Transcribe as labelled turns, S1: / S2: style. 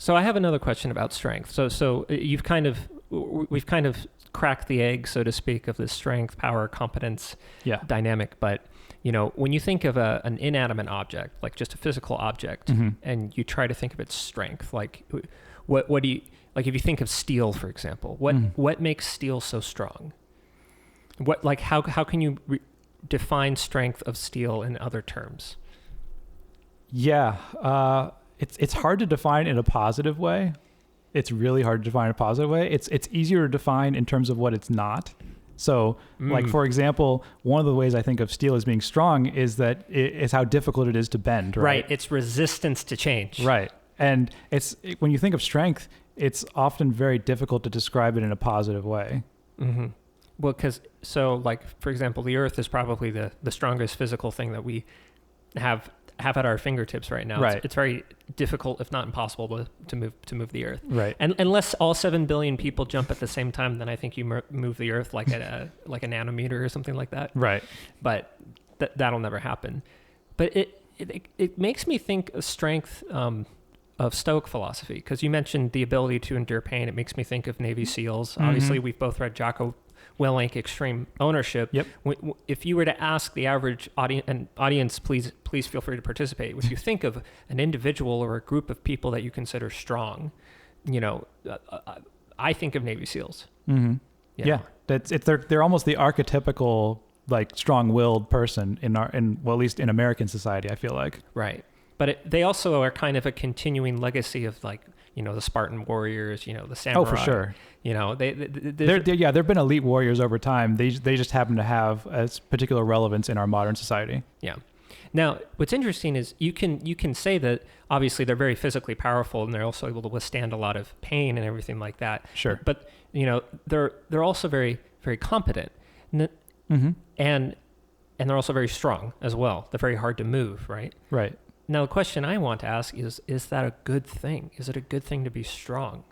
S1: So I have another question about strength. So we've kind of cracked the egg, so to speak, of this strength, power, competence dynamic. But when you think of an inanimate object, like just a physical object, and you try to think of its strength, like what do you like? If you think of steel, for example, what makes steel so strong? How can you define strength of steel in other terms?
S2: Yeah. It's hard to define in a positive way. It's really hard to define in a positive way. It's easier to define in terms of what it's not. So, like, for example, one of the ways I think of steel as being strong is that it's how difficult it is to bend, right?
S1: Right. It's resistance to change.
S2: Right. And when you think of strength, it's often very difficult to describe it in a positive way.
S1: Mm-hmm. Well, for example, the Earth is probably the strongest physical thing that we have at our fingertips right now.
S2: Right.
S1: It's very difficult, if not impossible, to move the Earth.
S2: Right.
S1: And unless all 7 billion people jump at the same time, then I think you move the Earth like at a nanometer or something like that.
S2: Right.
S1: But that'll never happen. But it makes me think of strength of Stoic philosophy, because you mentioned the ability to endure pain. It makes me think of Navy SEALs. Obviously, we've both read Jocko Willink, Extreme Ownership.
S2: Yep.
S1: If you were to ask the average audience, please feel free to participate. If you think of an individual or a group of people that you consider strong, I think of Navy SEALs.
S2: Mm-hmm. Yeah, they're almost the archetypical like strong-willed person at least in American society, I feel like.
S1: Right, but they also are kind of a continuing legacy of like the Spartan warriors, the samurai.
S2: Oh, for sure.
S1: They've
S2: been elite warriors over time. They just happen to have a particular relevance in our modern society.
S1: Yeah. Now, what's interesting is you can say that obviously they're very physically powerful and they're also able to withstand a lot of pain and everything like that.
S2: Sure.
S1: But they're also very, very competent, and they're also very strong as well. They're very hard to move, right?
S2: Right.
S1: Now, the question I want to ask is that a good thing? Is it a good thing to be strong?